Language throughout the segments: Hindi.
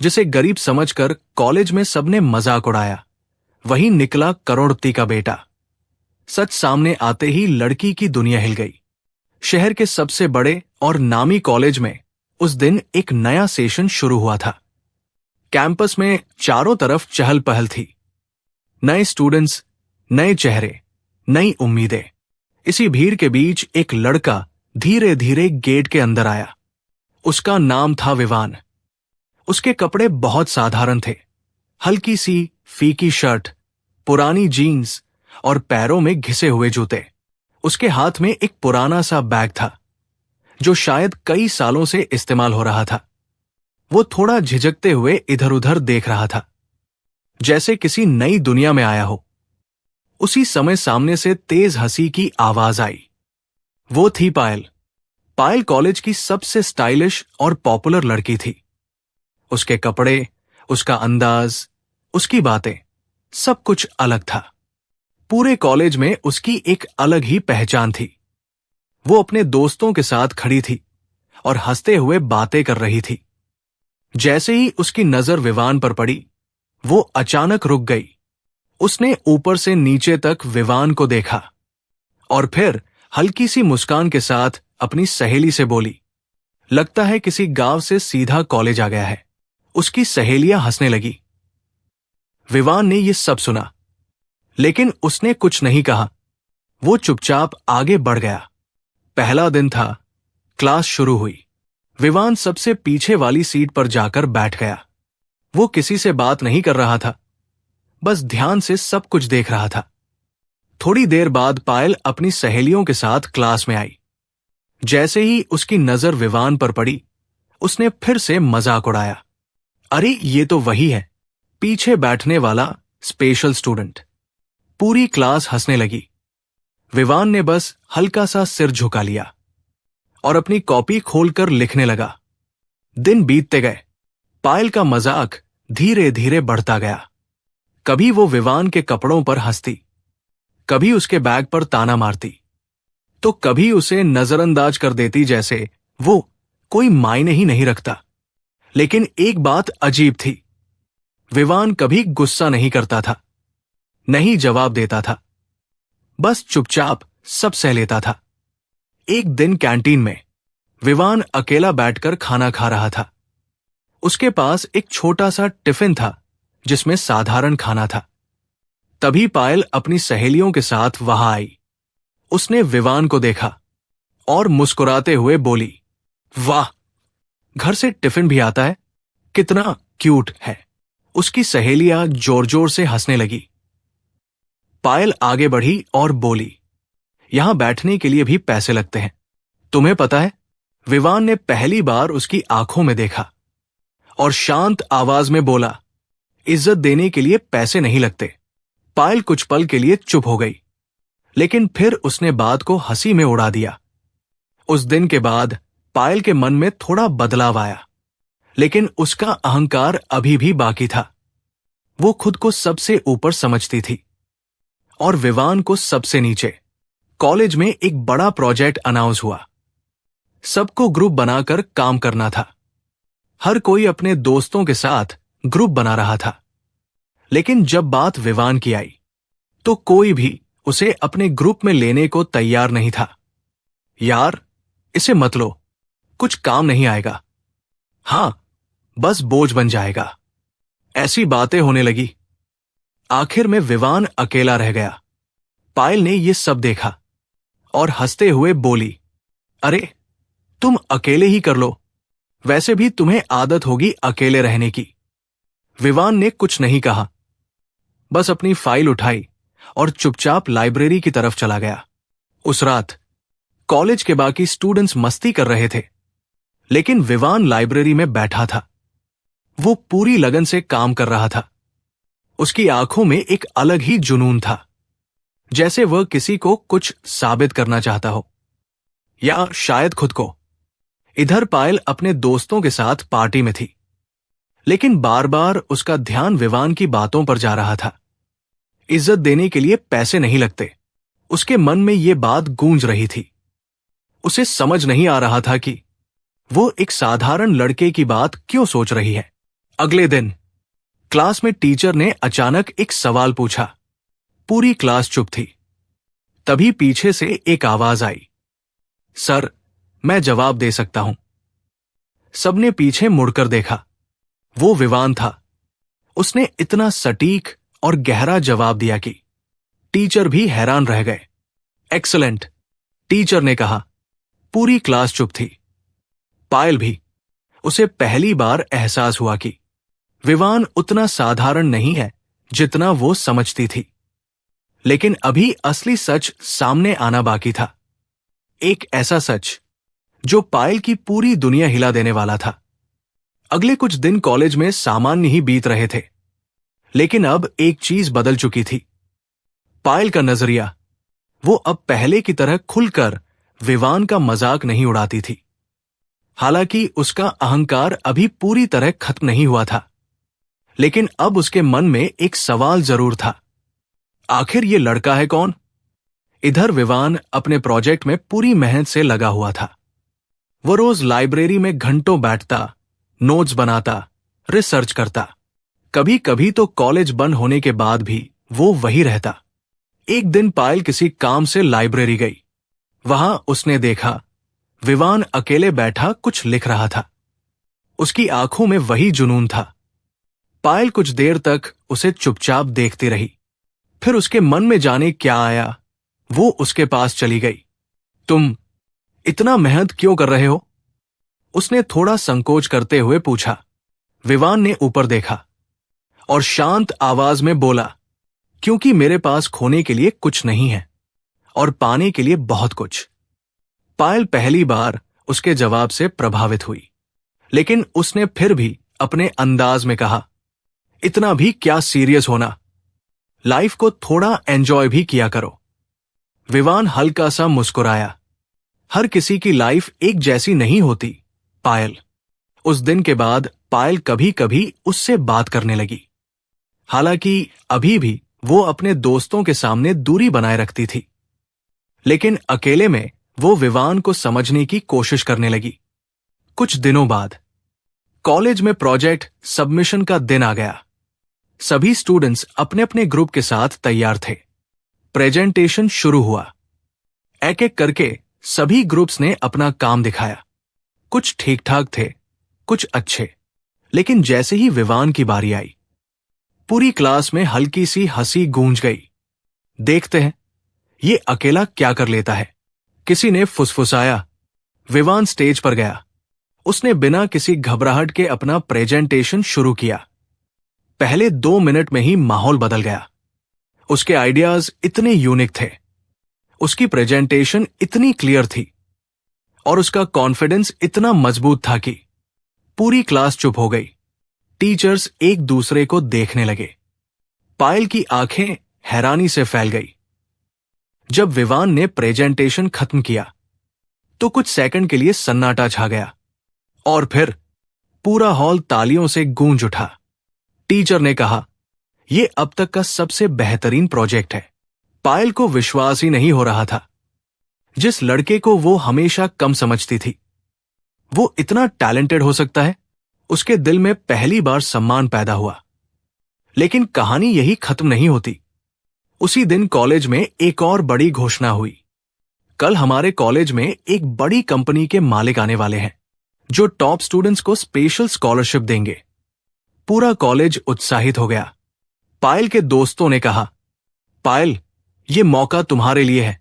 जिसे गरीब समझकर कॉलेज में सबने मजाक उड़ाया, वही निकला करोड़पति का बेटा। सच सामने आते ही लड़की की दुनिया हिल गई। शहर के सबसे बड़े और नामी कॉलेज में उस दिन एक नया सेशन शुरू हुआ था। कैंपस में चारों तरफ चहल पहल थी। नए स्टूडेंट्स, नए चेहरे, नई उम्मीदें। इसी भीड़ के बीच एक लड़का धीरे धीरे गेट के अंदर आया। उसका नाम था विवान। उसके कपड़े बहुत साधारण थे। हल्की सी फीकी शर्ट, पुरानी जीन्स और पैरों में घिसे हुए जूते। उसके हाथ में एक पुराना सा बैग था जो शायद कई सालों से इस्तेमाल हो रहा था। वो थोड़ा झिझकते हुए इधर उधर देख रहा था, जैसे किसी नई दुनिया में आया हो। उसी समय सामने से तेज हंसी की आवाज आई। वो थी पायल। पायल कॉलेज की सबसे स्टाइलिश और पॉपुलर लड़की थी। उसके कपड़े, उसका अंदाज, उसकी बातें, सब कुछ अलग था। पूरे कॉलेज में उसकी एक अलग ही पहचान थी। वो अपने दोस्तों के साथ खड़ी थी और हंसते हुए बातें कर रही थी। जैसे ही उसकी नजर विवान पर पड़ी, वो अचानक रुक गई। उसने ऊपर से नीचे तक विवान को देखा और फिर हल्की सी मुस्कान के साथ अपनी सहेली से बोली, लगता है किसी गांव से सीधा कॉलेज आ गया है। उसकी सहेलियां हंसने लगी। विवान ने यह सब सुना, लेकिन उसने कुछ नहीं कहा। वो चुपचाप आगे बढ़ गया। पहला दिन था। क्लास शुरू हुई। विवान सबसे पीछे वाली सीट पर जाकर बैठ गया। वो किसी से बात नहीं कर रहा था, बस ध्यान से सब कुछ देख रहा था। थोड़ी देर बाद पायल अपनी सहेलियों के साथ क्लास में आई। जैसे ही उसकी नजर विवान पर पड़ी, उसने फिर से मजाक उड़ाया। अरे ये तो वही है, पीछे बैठने वाला स्पेशल स्टूडेंट। पूरी क्लास हंसने लगी। विवान ने बस हल्का सा सिर झुका लिया और अपनी कॉपी खोलकर लिखने लगा। दिन बीतते गए। पायल का मजाक धीरे धीरे बढ़ता गया। कभी वो विवान के कपड़ों पर हंसती, कभी उसके बैग पर ताना मारती, तो कभी उसे नजरअंदाज कर देती, जैसे वो कोई मायने ही नहीं रखता। लेकिन एक बात अजीब थी, विवान कभी गुस्सा नहीं करता था, नहीं जवाब देता था, बस चुपचाप सब सह लेता था। एक दिन कैंटीन में विवान अकेला बैठकर खाना खा रहा था। उसके पास एक छोटा सा टिफिन था जिसमें साधारण खाना था। तभी पायल अपनी सहेलियों के साथ वहां आई। उसने विवान को देखा और मुस्कुराते हुए बोली, वाह, घर से टिफिन भी आता है, कितना क्यूट है। उसकी सहेलियां जोर जोर से हंसने लगी। पायल आगे बढ़ी और बोली, यहां बैठने के लिए भी पैसे लगते हैं, तुम्हें पता है? विवान ने पहली बार उसकी आंखों में देखा और शांत आवाज में बोला, इज्जत देने के लिए पैसे नहीं लगते। पायल कुछ पल के लिए चुप हो गई, लेकिन फिर उसने बात को हंसी में उड़ा दिया। उस दिन के बाद पायल के मन में थोड़ा बदलाव आया, लेकिन उसका अहंकार अभी भी बाकी था। वो खुद को सबसे ऊपर समझती थी और विवान को सबसे नीचे। कॉलेज में एक बड़ा प्रोजेक्ट अनाउंस हुआ। सबको ग्रुप बनाकर काम करना था। हर कोई अपने दोस्तों के साथ ग्रुप बना रहा था, लेकिन जब बात विवान की आई, तो कोई भी उसे अपने ग्रुप में लेने को तैयार नहीं था। यार, इसे मत लो, कुछ काम नहीं आएगा। हां, बस बोझ बन जाएगा। ऐसी बातें होने लगी। आखिर में विवान अकेला रह गया। पायल ने यह सब देखा और हंसते हुए बोली, अरे तुम अकेले ही कर लो, वैसे भी तुम्हें आदत होगी अकेले रहने की। विवान ने कुछ नहीं कहा, बस अपनी फाइल उठाई और चुपचाप लाइब्रेरी की तरफ चला गया। उस रात कॉलेज के बाकी स्टूडेंट्स मस्ती कर रहे थे, लेकिन विवान लाइब्रेरी में बैठा था। वो पूरी लगन से काम कर रहा था। उसकी आंखों में एक अलग ही जुनून था, जैसे वह किसी को कुछ साबित करना चाहता हो, या शायद खुद को। इधर पायल अपने दोस्तों के साथ पार्टी में थी, लेकिन बार बार उसका ध्यान विवान की बातों पर जा रहा था। इज्जत देने के लिए पैसे नहीं लगते, उसके मन में यह बात गूंज रही थी। उसे समझ नहीं आ रहा था कि वो एक साधारण लड़के की बात क्यों सोच रही है। अगले दिन क्लास में टीचर ने अचानक एक सवाल पूछा। पूरी क्लास चुप थी। तभी पीछे से एक आवाज आई, सर, मैं जवाब दे सकता हूं। सबने पीछे मुड़कर देखा। वो विवान था। उसने इतना सटीक और गहरा जवाब दिया कि टीचर भी हैरान रह गए। एक्सीलेंट, टीचर ने कहा। पूरी क्लास चुप थी। पायल भी। उसे पहली बार एहसास हुआ कि विवान उतना साधारण नहीं है जितना वो समझती थी। लेकिन अभी असली सच सामने आना बाकी था। एक ऐसा सच जो पायल की पूरी दुनिया हिला देने वाला था। अगले कुछ दिन कॉलेज में सामान्य ही बीत रहे थे, लेकिन अब एक चीज बदल चुकी थी। पायल का नजरिया। वो अब पहले की तरह खुलकर विवान का मजाक नहीं उड़ाती थी। हालांकि उसका अहंकार अभी पूरी तरह खत्म नहीं हुआ था, लेकिन अब उसके मन में एक सवाल जरूर था। आखिर ये लड़का है कौन? इधर विवान अपने प्रोजेक्ट में पूरी मेहनत से लगा हुआ था। वो रोज लाइब्रेरी में घंटों बैठता, नोट्स बनाता, रिसर्च करता। कभी कभी तो कॉलेज बंद होने के बाद भी वो वही रहता। एक दिन पायल किसी काम से लाइब्रेरी गई। वहां उसने देखा विवान अकेले बैठा कुछ लिख रहा था। उसकी आंखों में वही जुनून था। पायल कुछ देर तक उसे चुपचाप देखती रही। फिर उसके मन में जाने क्या आया, वो उसके पास चली गई। तुम इतना मेहनत क्यों कर रहे हो? उसने थोड़ा संकोच करते हुए पूछा। विवान ने ऊपर देखा और शांत आवाज में बोला, क्योंकि मेरे पास खोने के लिए कुछ नहीं है और पाने के लिए बहुत कुछ। पायल पहली बार उसके जवाब से प्रभावित हुई, लेकिन उसने फिर भी अपने अंदाज में कहा, इतना भी क्या सीरियस होना, लाइफ को थोड़ा एंजॉय भी किया करो। विवान हल्का सा मुस्कुराया। हर किसी की लाइफ एक जैसी नहीं होती, पायल। उस दिन के बाद पायल कभी कभी उससे बात करने लगी। हालांकि अभी भी वो अपने दोस्तों के सामने दूरी बनाए रखती थी, लेकिन अकेले में वो विवान को समझने की कोशिश करने लगी। कुछ दिनों बाद कॉलेज में प्रोजेक्ट सबमिशन का दिन आ गया। सभी स्टूडेंट्स अपने अपने ग्रुप के साथ तैयार थे। प्रेजेंटेशन शुरू हुआ। एक एक करके सभी ग्रुप्स ने अपना काम दिखाया। कुछ ठीक ठाक थे, कुछ अच्छे, लेकिन जैसे ही विवान की बारी आई, पूरी क्लास में हल्की सी हंसी गूंज गई। देखते हैं ये अकेला क्या कर लेता है, किसी ने फुसफुसाया। विवान स्टेज पर गया। उसने बिना किसी घबराहट के अपना प्रेजेंटेशन शुरू किया। पहले 2 मिनट में ही माहौल बदल गया। उसके आइडियाज इतने यूनिक थे, उसकी प्रेजेंटेशन इतनी क्लियर थी और उसका कॉन्फिडेंस इतना मजबूत था कि पूरी क्लास चुप हो गई। टीचर्स एक दूसरे को देखने लगे। पायल की आंखें हैरानी से फैल गई। जब विवान ने प्रेजेंटेशन खत्म किया तो कुछ सेकंड के लिए सन्नाटा छा गया और फिर पूरा हॉल तालियों से गूंज उठा। टीचर ने कहा, यह अब तक का सबसे बेहतरीन प्रोजेक्ट है। पायल को विश्वास ही नहीं हो रहा था। जिस लड़के को वो हमेशा कम समझती थी, वो इतना टैलेंटेड हो सकता है, उसके दिल में पहली बार सम्मान पैदा हुआ। लेकिन कहानी यही खत्म नहीं होती। उसी दिन कॉलेज में एक और बड़ी घोषणा हुई। कल हमारे कॉलेज में एक बड़ी कंपनी के मालिक आने वाले हैं, जो टॉप स्टूडेंट्स को स्पेशल स्कॉलरशिप देंगे। पूरा कॉलेज उत्साहित हो गया। पायल के दोस्तों ने कहा, पायल, ये मौका तुम्हारे लिए है।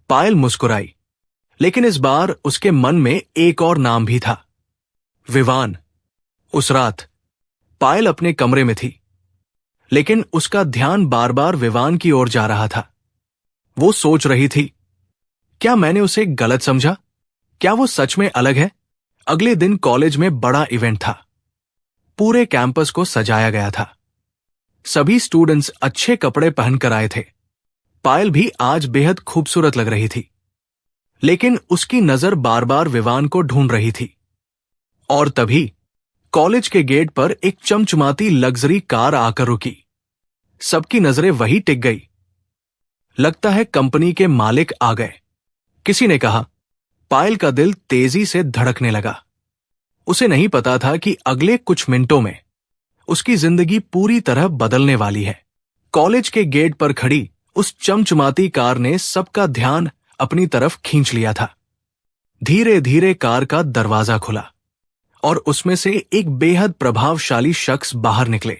पायल मुस्कुराई, लेकिन इस बार उसके मन में एक और नाम भी था, विवान। उस रात पायल अपने कमरे में थी, लेकिन उसका ध्यान बार बार विवान की ओर जा रहा था। वो सोच रही थी, क्या मैंने उसे गलत समझा? क्या वो सच में अलग है? अगले दिन कॉलेज में बड़ा इवेंट था। पूरे कैंपस को सजाया गया था। सभी स्टूडेंट्स अच्छे कपड़े पहनकर आए थे। पायल भी आज बेहद खूबसूरत लग रही थी, लेकिन उसकी नजर बार बार विवान को ढूंढ रही थी। और तभी कॉलेज के गेट पर एक चमचमाती लग्जरी कार आकर रुकी। सबकी नजरें वही टिक गई। लगता है कंपनी के मालिक आ गए, किसी ने कहा। पायल का दिल तेजी से धड़कने लगा। उसे नहीं पता था कि अगले कुछ मिनटों में उसकी जिंदगी पूरी तरह बदलने वाली है। कॉलेज के गेट पर खड़ी उस चमचमाती कार ने सबका ध्यान अपनी तरफ खींच लिया था। धीरे धीरे कार का दरवाजा खुला और उसमें से एक बेहद प्रभावशाली शख्स बाहर निकले।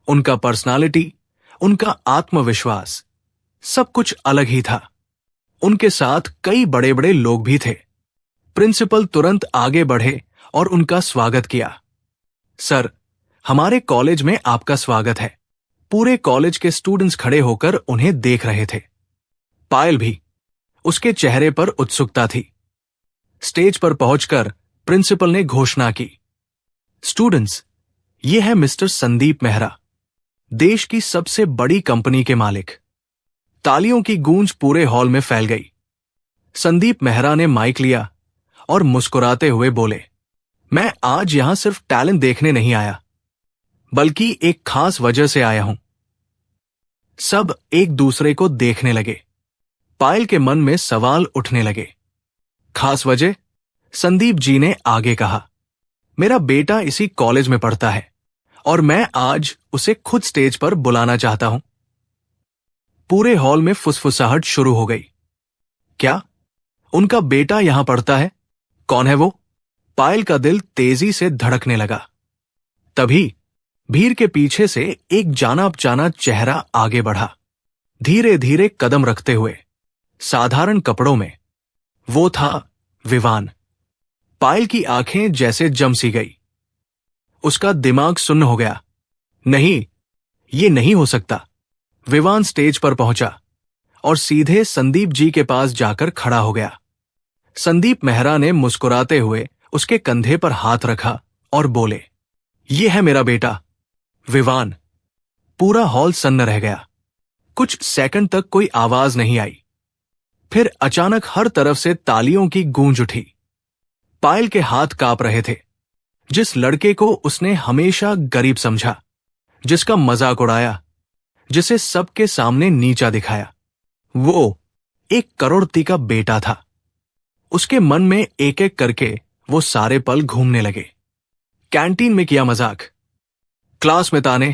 उनका पर्सनालिटी, उनका आत्मविश्वास, सब कुछ अलग ही था। उनके साथ कई बड़े बड़े लोग भी थे। प्रिंसिपल तुरंत आगे बढ़े और उनका स्वागत किया। सर, हमारे कॉलेज में आपका स्वागत है। पूरे कॉलेज के स्टूडेंट्स खड़े होकर उन्हें देख रहे थे। पायल भी, उसके चेहरे पर उत्सुकता थी। स्टेज पर पहुंचकर प्रिंसिपल ने घोषणा की, स्टूडेंट्स, ये है मिस्टर संदीप मेहरा, देश की सबसे बड़ी कंपनी के मालिक। तालियों की गूंज पूरे हॉल में फैल गई। संदीप मेहरा ने माइक लिया और मुस्कुराते हुए बोले, मैं आज यहां सिर्फ टैलेंट देखने नहीं आया, बल्कि एक खास वजह से आया हूं। सब एक दूसरे को देखने लगे। पायल के मन में सवाल उठने लगे। खास वजह? संदीप जी ने आगे कहा, मेरा बेटा इसी कॉलेज में पढ़ता है और मैं आज उसे खुद स्टेज पर बुलाना चाहता हूं। पूरे हॉल में फुसफुसाहट शुरू हो गई। क्या? उनका बेटा यहां पढ़ता है? कौन है वो? पायल का दिल तेजी से धड़कने लगा। तभी भीड़ के पीछे से एक जाना पहचाना चेहरा आगे बढ़ा, धीरे धीरे कदम रखते हुए, साधारण कपड़ों में। वो था विवान। पायल की आंखें जैसे जम सी गई। उसका दिमाग सुन्न हो गया। नहीं, ये नहीं हो सकता। विवान स्टेज पर पहुंचा और सीधे संदीप जी के पास जाकर खड़ा हो गया। संदीप मेहरा ने मुस्कुराते हुए उसके कंधे पर हाथ रखा और बोले, ये है मेरा बेटा विवान। पूरा हॉल सन्न रह गया। कुछ सेकंड तक कोई आवाज नहीं आई। फिर अचानक हर तरफ से तालियों की गूंज उठी। पायल के हाथ कांप रहे थे। जिस लड़के को उसने हमेशा गरीब समझा, जिसका मजाक उड़ाया, जिसे सबके सामने नीचा दिखाया, वो 1 करोड़पति का बेटा था। उसके मन में एक एक करके वो सारे पल घूमने लगे। कैंटीन में किया मजाक, क्लास में ताने,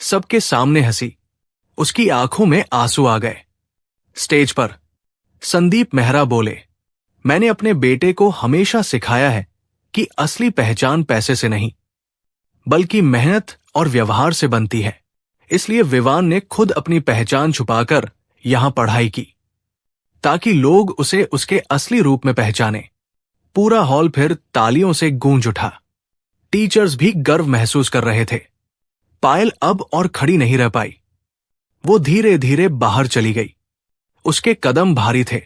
सबके सामने हंसी। उसकी आंखों में आंसू आ गए। स्टेज पर संदीप मेहरा बोले, मैंने अपने बेटे को हमेशा सिखाया है कि असली पहचान पैसे से नहीं, बल्कि मेहनत और व्यवहार से बनती है। इसलिए विवान ने खुद अपनी पहचान छुपाकर यहां पढ़ाई की, ताकि लोग उसे उसके असली रूप में पहचाने। पूरा हॉल फिर तालियों से गूंज उठा। टीचर्स भी गर्व महसूस कर रहे थे। पायल अब और खड़ी नहीं रह पाई। वो धीरे धीरे बाहर चली गई। उसके कदम भारी थे,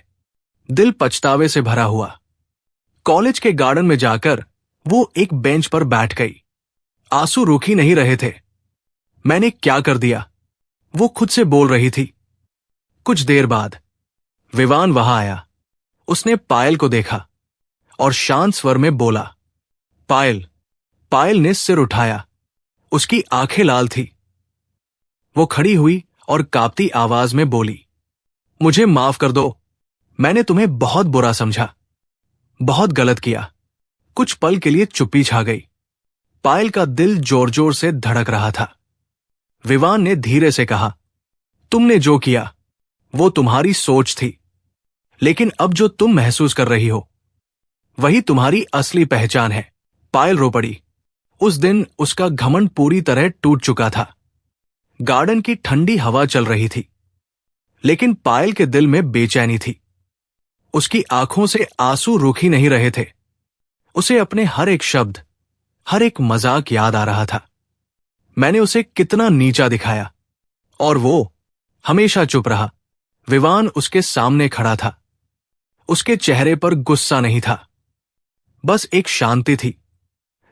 दिल पछतावे से भरा हुआ। कॉलेज के गार्डन में जाकर वो एक बेंच पर बैठ गई। आंसू रुक ही नहीं रहे थे। मैंने क्या कर दिया, वो खुद से बोल रही थी। कुछ देर बाद विवान वहां आया। उसने पायल को देखा और शांत स्वर में बोला, पायल। पायल ने सिर उठाया। उसकी आंखें लाल थी। वो खड़ी हुई और कांपती आवाज में बोली, मुझे माफ कर दो, मैंने तुम्हें बहुत बुरा समझा, बहुत गलत किया। कुछ पल के लिए चुप्पी छा गई। पायल का दिल जोर जोर से धड़क रहा था। विवान ने धीरे से कहा, तुमने जो किया वो तुम्हारी सोच थी, लेकिन अब जो तुम महसूस कर रही हो वही तुम्हारी असली पहचान है। पायल रो पड़ी। उस दिन उसका घमंड पूरी तरह टूट चुका था। गार्डन की ठंडी हवा चल रही थी, लेकिन पायल के दिल में बेचैनी थी। उसकी आंखों से आंसू रुक ही नहीं रहे थे। उसे अपने हर एक शब्द, हर एक मजाक याद आ रहा था। मैंने उसे कितना नीचा दिखाया और वो हमेशा चुप रहा। विवान उसके सामने खड़ा था। उसके चेहरे पर गुस्सा नहीं था, बस एक शांति थी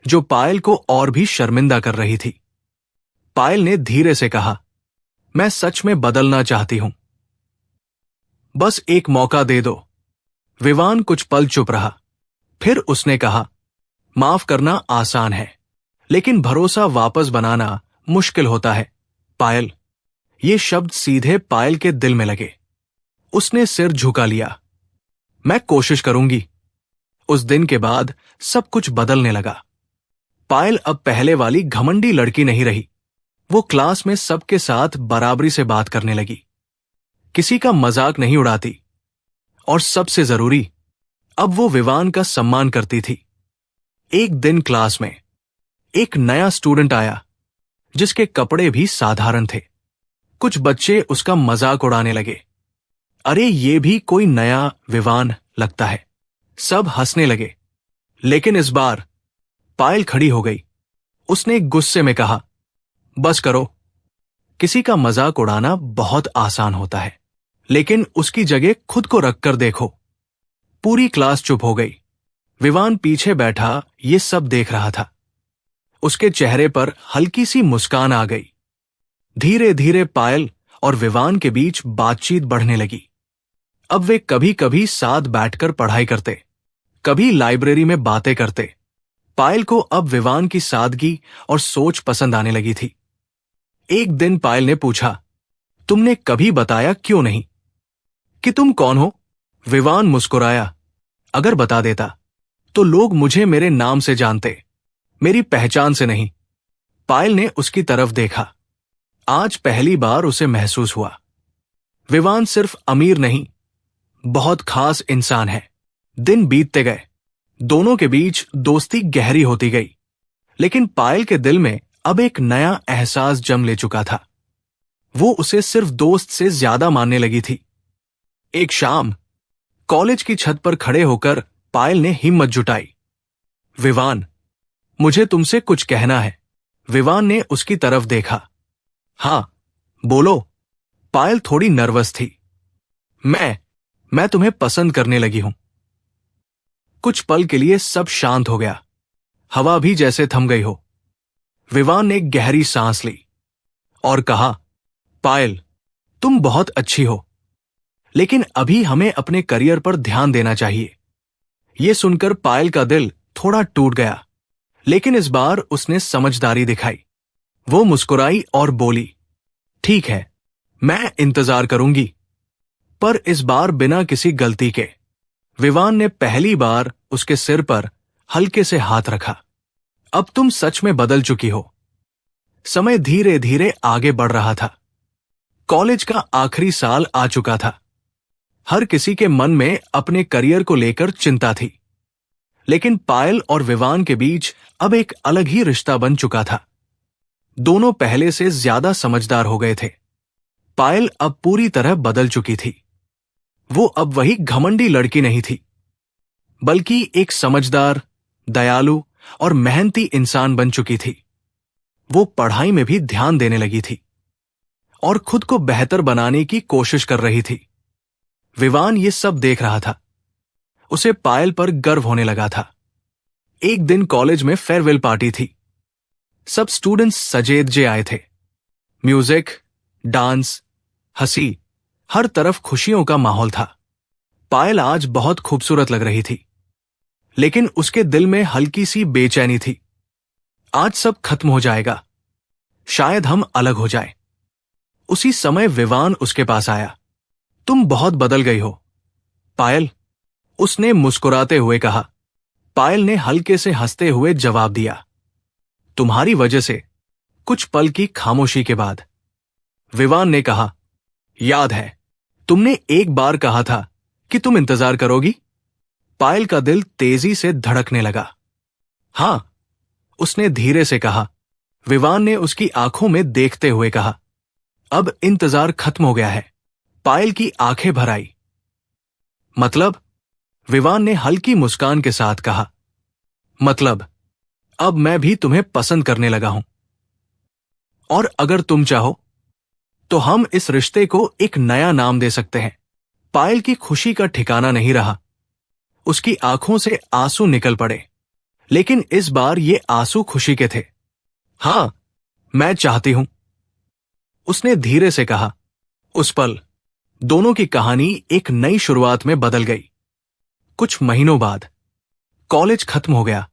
जो पायल को और भी शर्मिंदा कर रही थी। पायल ने धीरे से कहा, मैं सच में बदलना चाहती हूं, बस एक मौका दे दो। विवान कुछ पल चुप रहा। फिर उसने कहा, माफ करना आसान है, लेकिन भरोसा वापस बनाना मुश्किल होता है। पायल। ये शब्द सीधे पायल के दिल में लगे। उसने सिर झुका लिया। मैं कोशिश करूंगी। उस दिन के बाद सब कुछ बदलने लगा। पायल अब पहले वाली घमंडी लड़की नहीं रही। वो क्लास में सबके साथ बराबरी से बात करने लगी, किसी का मजाक नहीं उड़ाती, और सबसे जरूरी, अब वो विवान का सम्मान करती थी। एक दिन क्लास में एक नया स्टूडेंट आया जिसके कपड़े भी साधारण थे। कुछ बच्चे उसका मजाक उड़ाने लगे, अरे ये भी कोई नया विवान लगता है। सब हंसने लगे, लेकिन इस बार पायल खड़ी हो गई। उसने गुस्से में कहा, बस करो। किसी का मजाक उड़ाना बहुत आसान होता है, लेकिन उसकी जगह खुद को रखकर देखो। पूरी क्लास चुप हो गई। विवान पीछे बैठा ये सब देख रहा था। उसके चेहरे पर हल्की सी मुस्कान आ गई। धीरे धीरे पायल और विवान के बीच बातचीत बढ़ने लगी। अब वे कभी कभी साथ बैठकर पढ़ाई करते, कभी लाइब्रेरी में बातें करते। पायल को अब विवान की सादगी और सोच पसंद आने लगी थी। एक दिन पायल ने पूछा, तुमने कभी बताया क्यों नहीं कि तुम कौन हो? विवान मुस्कुराया, अगर बता देता तो लोग मुझे मेरे नाम से जानते, मेरी पहचान से नहीं। पायल ने उसकी तरफ देखा। आज पहली बार उसे महसूस हुआ, विवान सिर्फ अमीर नहीं, बहुत खास इंसान है। दिन बीतते गए, दोनों के बीच दोस्ती गहरी होती गई, लेकिन पायल के दिल में अब एक नया एहसास जम ले चुका था। वो उसे सिर्फ दोस्त से ज्यादा मानने लगी थी। एक शाम कॉलेज की छत पर खड़े होकर पायल ने हिम्मत जुटाई, विवान, मुझे तुमसे कुछ कहना है। विवान ने उसकी तरफ देखा। हाँ, बोलो। पायल थोड़ी नर्वस थी। मैं तुम्हें पसंद करने लगी हूं। कुछ पल के लिए सब शांत हो गया, हवा भी जैसे थम गई हो। विवान ने गहरी सांस ली और कहा, पायल, तुम बहुत अच्छी हो, लेकिन अभी हमें अपने करियर पर ध्यान देना चाहिए। यह सुनकर पायल का दिल थोड़ा टूट गया, लेकिन इस बार उसने समझदारी दिखाई। वो मुस्कुराई और बोली, ठीक है, मैं इंतजार करूंगी, पर इस बार बिना किसी गलती के। विवान ने पहली बार उसके सिर पर हल्के से हाथ रखा। अब तुम सच में बदल चुकी हो। समय धीरे धीरे आगे बढ़ रहा था। कॉलेज का आखिरी साल आ चुका था। हर किसी के मन में अपने करियर को लेकर चिंता थी, लेकिन पायल और विवान के बीच अब एक अलग ही रिश्ता बन चुका था। दोनों पहले से ज्यादा समझदार हो गए थे। पायल अब पूरी तरह बदल चुकी थी। वो अब वही घमंडी लड़की नहीं थी, बल्कि एक समझदार, दयालु और मेहनती इंसान बन चुकी थी। वो पढ़ाई में भी ध्यान देने लगी थी और खुद को बेहतर बनाने की कोशिश कर रही थी। विवान ये सब देख रहा था। उसे पायल पर गर्व होने लगा था। एक दिन कॉलेज में फेयरवेल पार्टी थी। सब स्टूडेंट्स सजेधजे आए थे। म्यूजिक, डांस, हंसी, हर तरफ खुशियों का माहौल था। पायल आज बहुत खूबसूरत लग रही थी, लेकिन उसके दिल में हल्की सी बेचैनी थी। आज सब खत्म हो जाएगा, शायद हम अलग हो जाएं। उसी समय विवान उसके पास आया। तुम बहुत बदल गई हो, पायल, उसने मुस्कुराते हुए कहा। पायल ने हल्के से हंसते हुए जवाब दिया, तुम्हारी वजह से। कुछ पल की खामोशी के बाद विवान ने कहा, याद है, तुमने एक बार कहा था कि तुम इंतजार करोगी। पायल का दिल तेजी से धड़कने लगा। हां, उसने धीरे से कहा। विवान ने उसकी आंखों में देखते हुए कहा, अब इंतजार खत्म हो गया है। पायल की आंखें भर आई। मतलब? विवान ने हल्की मुस्कान के साथ कहा, मतलब, अब मैं भी तुम्हें पसंद करने लगा हूं, और अगर तुम चाहो तो हम इस रिश्ते को एक नया नाम दे सकते हैं। पायल की खुशी का ठिकाना नहीं रहा। उसकी आंखों से आंसू निकल पड़े, लेकिन इस बार ये आंसू खुशी के थे। हां, मैं चाहती हूं, उसने धीरे से कहा। उस पल दोनों की कहानी एक नई शुरुआत में बदल गई। कुछ महीनों बाद कॉलेज खत्म हो गया।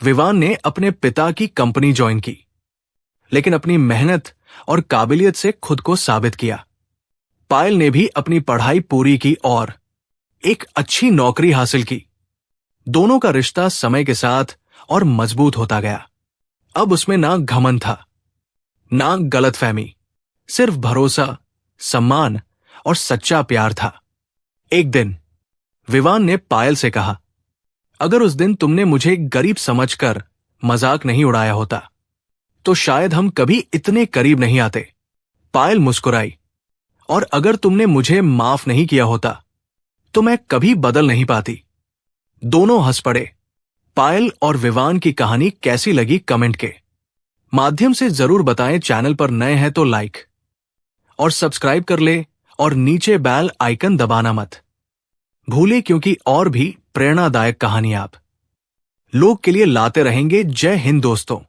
विवान ने अपने पिता की कंपनी ज्वाइन की, लेकिन अपनी मेहनत और काबिलियत से खुद को साबित किया। पायल ने भी अपनी पढ़ाई पूरी की और एक अच्छी नौकरी हासिल की। दोनों का रिश्ता समय के साथ और मजबूत होता गया। अब उसमें ना घमंड था, ना गलतफहमी, सिर्फ भरोसा, सम्मान और सच्चा प्यार था। एक दिन विवान ने पायल से कहा, अगर उस दिन तुमने मुझे गरीब समझकर मजाक नहीं उड़ाया होता तो शायद हम कभी इतने करीब नहीं आते। पायल मुस्कुराई, और अगर तुमने मुझे माफ नहीं किया होता तो मैं कभी बदल नहीं पाती। दोनों हंस पड़े। पायल और विवान की कहानी कैसी लगी कमेंट के माध्यम से जरूर बताएं। चैनल पर नए हैं तो लाइक और सब्सक्राइब कर ले और नीचे बेल आइकन दबाना मत भूले, क्योंकि और भी प्रेरणादायक कहानी आप लोग के लिए लाते रहेंगे। जय हिंद दोस्तों।